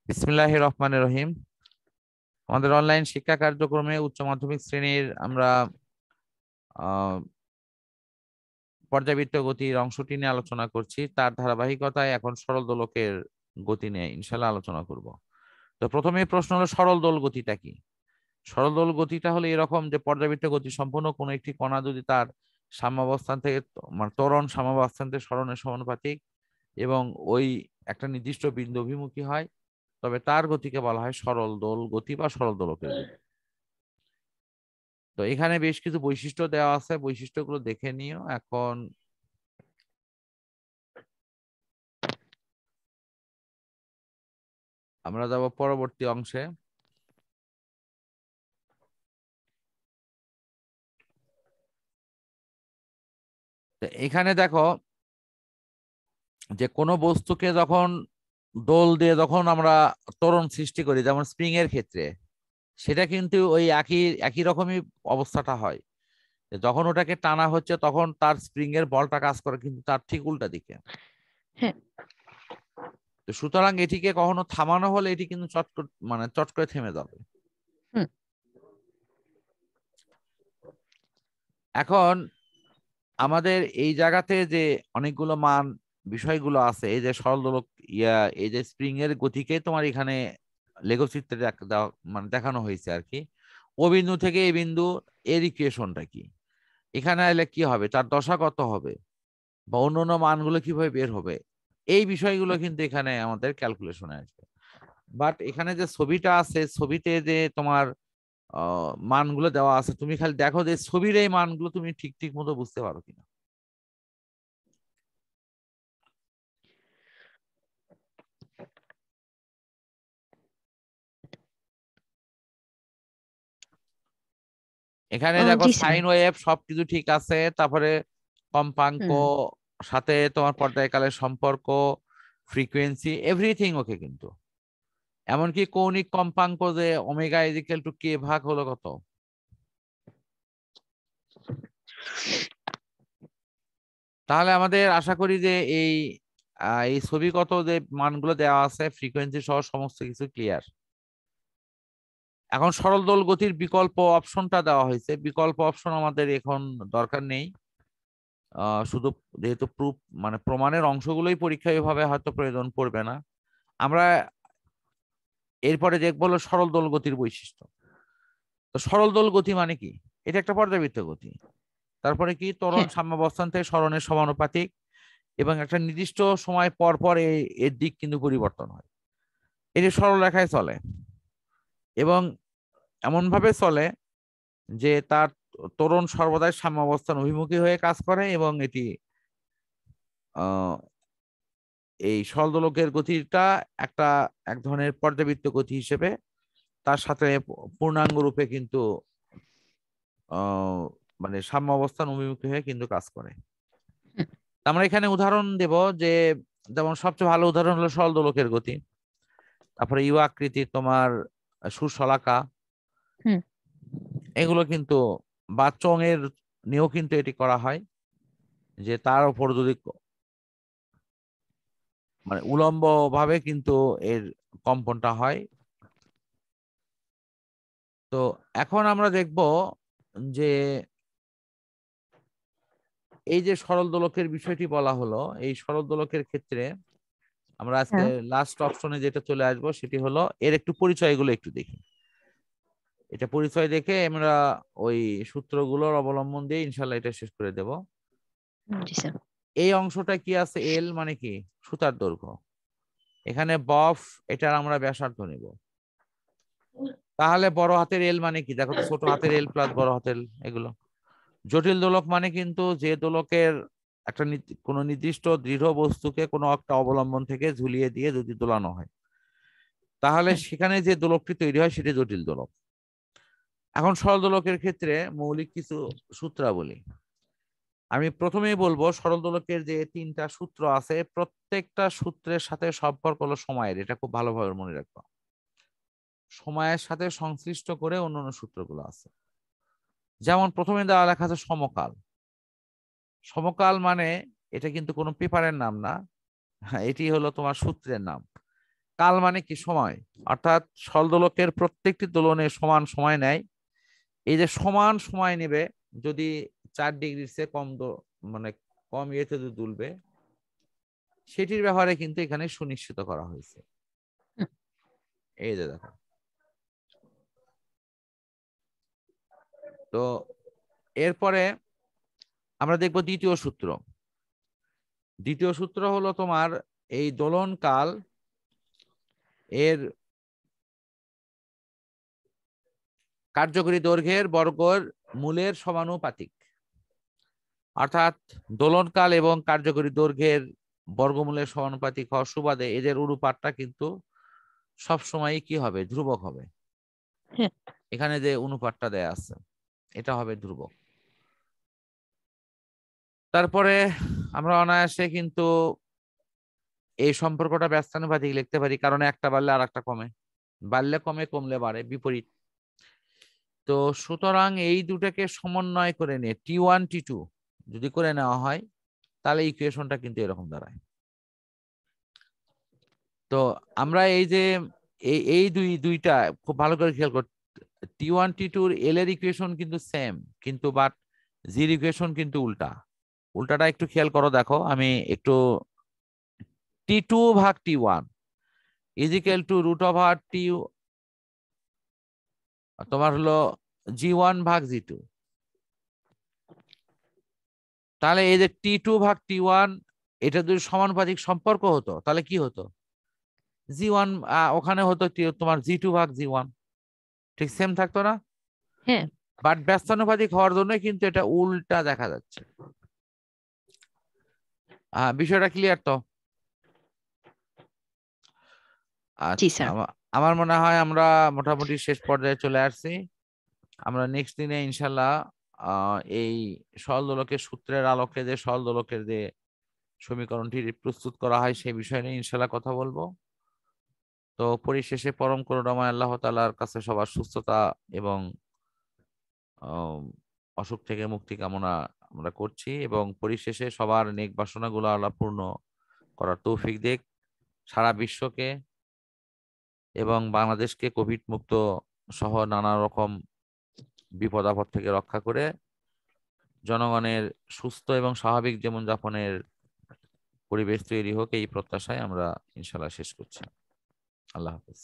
বিসমিল্লাহির রহমানির রহিম। আমাদের অনলাইন শিক্ষা কার্যক্রমে উচ্চ মাধ্যমিক শ্রেণীর আমরা আহ, পর্যাবৃত্ত গতির অংশটি নিয়ে আলোচনা করছি। তার ধারাবাহিকতায় এখন সরল দোলকের গতি নিয়ে ইনশাল্লাহ আলোচনা করব। তো প্রথমে প্রশ্ন হলো, সরল দোল গতিটা কি? সরল দোল গতিটা হলো এরকম যে পর্যাবৃত্ত গতি সম্পূর্ণ কোনো একটি কণা যদি তার সাম্যাবস্থান থেকে মানে ত্বরণ সাম্যাবস্থান থেকে সরণের সমানুপাতিক এবং ওই একটা নির্দিষ্ট বিন্দু অভিমুখী হয়, তবে তার গতিকে বলা হয় সরল দোল গতি বা সরল দোলকের গতি। তো এখানে বেশ কিছু বৈশিষ্ট্য দেওয়া আছে, বৈশিষ্ট্যগুলো দেখে নিও। এখন আমরা যাব পরবর্তী অংশে। তো এখানে দেখো যে কোনো বস্তুকে যখন দোল দিয়ে যখন আমরা ত্বরণ সৃষ্টি করি, যেমন স্প্রিং এর ক্ষেত্রে, সেটা কিন্তু ওই একই একই রকমই অবস্থাটা হয়। যখন ওটাকে টানা হচ্ছে তখন তার স্প্রিং এর বলটা কাজ করে কিন্তু তার ঠিক উল্টা দিকে। হ্যাঁ। তো সুতরাং এটিকে কখনো থামানো হলে এটি কিন্তু চট করে থেমে যাবে। হুম। এখন আমাদের এই জায়গাতে যে অনেকগুলো মান বিষয়গুলো আছে, এই যে সরল দোলক এই যে স্প্রিং এর গতিকে তোমার এখানে লেখো চিত্রে মানে দেখানো হয়েছে আর কি। ও বিন্দু থেকে এই বিন্দু এর ইকুয়েশনটা কি, এখানে এলে কি হবে, তার দশা কত হবে, বা অন্যান্য মানগুলো কিভাবে বের হবে, এই বিষয়গুলো কিন্তু এখানে আমাদের ক্যালকুলেশনে আসবে। বাট এখানে যে ছবিটা আছে, ছবিতে যে তোমার মানগুলো দেওয়া আছে, তুমি খালি দেখো যে ছবির এই মানগুলো তুমি ঠিক ঠিক মতো বুঝতে পারো কিনা। এখানে দেখো জি স্যার। সাইন ওয়েভ সবকিছু ঠিক আছে, তারপরে কম্পাঙ্ক, হুম। সাথে তোমার পর্যায়কালের সম্পর্ক, ফ্রিকোয়েন্সি, এভরিথিং ওকে কিন্তু। এমনকি কৌণিক কম্পাঙ্ক যে ওমেগা ইজিক্যাল টু কে ভাগ হলো কত। তাহলে আমাদের আশা করি যে এই এই ছবিগত যে মানগুলো দেওয়া আছে ফ্রিকোয়েন্সি সহ সমস্ত কিছু ক্লিয়ার। এখন সরল দোল গতির বিকল্প অপশনটা দেওয়া হয়েছে, বিকল্প অপশন আমাদের এখন দরকার নেই। শুধু যেহেতু প্রুফ মানে প্রমাণের অংশগুলোই পরীক্ষায় এভাবে হয়তো প্রয়োজন পড়বে না। আমরা এরপরে দেখবো হলো সরল দোল গতির বৈশিষ্ট্য। তো সরল দোল গতি মানে কি? এটা একটা পর্যাবৃত্ত গতি। তারপরে কি, ত্বরণ হ্যাঁ। সাম্যাবস্থান থেকে সরণের সমানুপাতিক এবং একটা নির্দিষ্ট সময় পর পর এর দিক কিন্তু পরিবর্তন হয়। এটি সরল রেখায় চলে এবং এমন ভাবে চলে যে তার ত্বরণ সর্বদাই সাম্যাবস্থান অভিমুখী হয়ে কাজ করে এবং এটি আহ এই সরল দোলকের গতিটা একটা এক ধরনের পর্যাবৃত্ত গতি হিসেবে তার সাথে পূর্ণাঙ্গ রূপে কিন্তু আহ মানে সাম্য অবস্থান অভিমুখী হয়ে কিন্তু কাজ করে। হুম। আমরা এখানে উদাহরণ দেব যে, যেমন সবচেয়ে ভালো উদাহরণ হলো সরল দোলকের গতি, তারপরে ইউ আকৃতির তোমার সুশলাকা, হুম। এগুলো কিন্তু, বা চং এর নিয়েও কিন্তু এটি করা হয়, যে তার উপর যদি মানে উলম্ব ভাবে কিন্তু এর কম্পনটা হয়। তো এখন আমরা দেখব যে এই যে সরল দোলকের বিষয়টি বলা হলো, এই সরল দোলকের ক্ষেত্রে আমরা আজকে হ্যাঁ। লাস্ট অপশনে যেটা চলে আসবো সেটি হলো এর একটু পরিচয়গুলো একটু দেখি। এটা পরিচয় দেখে আমরা ওই সূত্রগুলোর অবলম্বন দিয়ে ইনশাল্লাহ এটা শেষ করে দেব। জি স্যার। এই অংশটা কি আছে, এল মানে কি, সুতার দৈর্ঘ্য। এখানে বফ, এটার আমরা ব্যাসার্ধ নিব। তাহলে বড় হাতের এল মানে কি, দেখো তো, ছোট হাতের এল প্লাস বড় হাতের এগুলো। জটিল দোলক মানে কিন্তু যে দোলকের একটা কোনো নির্দিষ্ট দৃঢ় বস্তুকে কোনো একটা অবলম্বন থেকে ঝুলিয়ে দিয়ে যদি দোলানো হয়, তাহলে হুম। সেখানে যে দোলকটি তৈরি হয় সেটি জটিল দোলক। এখন সরল দোলকের ক্ষেত্রে মৌলিক কিছু সূত্রাবলী আমি প্রথমেই বলবো। সরল দোলকের যে তিনটা সূত্র আছে, প্রত্যেকটা সূত্রের সাথে সম্পর্ক হলো সময়ের, এটা খুব ভালোভাবে মনে রাখবো। সময়ের সাথে সংশ্লিষ্ট করে অন্যান্য সূত্রগুলো আছে। যেমন প্রথমে দেওয়া লেখা আছে সমকাল। সমকাল মানে এটা কিন্তু কোনো পেপারের নাম না, এটি হলো তোমার সূত্রের নাম। কাল মানে কি সময়, অর্থাৎ সলদোলকের প্রত্যেকটি দোলনে সমান সময় নেয়। এই যে সমান সময় নেবে, যদি 4 ডিগ্রির চেয়ে কম মানে কম ইয়েতে দুলবে, সেটির ব্যাপারে কিন্তু এখানে সুনিশ্চিত করা হয়েছে। এই যে দেখো, তো এরপরে আমরা দেখব দ্বিতীয় সূত্র। দ্বিতীয় সূত্র হলো তোমার এই দোলন কাল এর কার্যকরী দৈর্ঘ্যের বর্গের মূলের সমানুপাতিক। অর্থাৎ দোলনকাল এবং কার্যকরী দৈর্ঘ্যের বর্গমূলের সমানুপাতিক হওয়ার সুবাদে এদের অনুপাতটা কিন্তু সবসময় কি হবে, ধ্রুবক হবে। হ্যাঁ। এখানে যে অনুপাতটা দেয়া আছে এটা হবে ধ্রুবক। তারপরে আমরা অনায়াসে কিন্তু এই সম্পর্কটা ব্যস্তানুপাতিক লিখতে পারি, কারণ একটা বাড়লে আর একটা কমে, বাড়লে কমে, কমলে বাড়ে, বিপরীত। তো সুতরাং এই দুটাকে সমন্বয় করে নিয়ে T1 T2 যদি করে নেওয়া হয়, তাহলে ইকুয়েশনটা কিন্তু এরকম দাঁড়ায়। তো আমরা এই যে এই দুইটা খুব ভালো করে খেয়াল কর, T1 T2 এল এর ইকুয়েশন কিন্তু সেম, কিন্তু বাট জির ইকুয়েশন কিন্তু উল্টা। উল্টাটা একটু খেয়াল করো, দেখো আমি একটু, T2 ভাগ T1 is equal to root over T, তোমার হলো G1 ভাগ G2। তাহলে এই যে T2 ভাগ T1, এটা যদি সমানুপাতিক সম্পর্ক হতো তাহলে কি হতো, G1 ওখানে হতো তোমার G2 ভাগ G1, ঠিক সেম থাকতো না? হ্যাঁ। বাট ব্যস্তানুপাতিক হওয়ার জন্য কিন্তু এটা উল্টা দেখা যাচ্ছে। বিষয়টা ক্লিয়ার তো? জি আচ্ছা, স্যার। আমার মনে হয় আমরা মোটামুটি শেষ পর্যায়ে চলে আসছি। আমরা নেক্সট দিনে ইনশাল্লাহ এই সরলদোলকের সূত্রের আলোকে যে সরলদোলকের যে সমীকরণটি প্রস্তুত করা হয় সেই বিষয় নিয়ে ইনশাল্লাহ কথা বলবো। তো পরিশেষে পরম করুণাময় আল্লাহ তাআলার কাছে সবার সুস্থতা এবং অসুখ থেকে মুক্তি কামনা আমরা করছি, এবং পরিশেষে সবার নেক বাসনাগুলো আল্লাহ পূর্ণ করার তৌফিক দিক। সারা বিশ্বকে এবং বাংলাদেশকে কোভিড মুক্ত সহ নানা রকম বিপদ আপদ থেকে রক্ষা করে জনগণের সুস্থ এবং স্বাভাবিক জীবনযাপনের পরিবেশ তৈরি হোক, এই প্রত্যাশায় আমরা ইনশাল্লাহ শেষ করছি। আল্লাহ হাফেজ।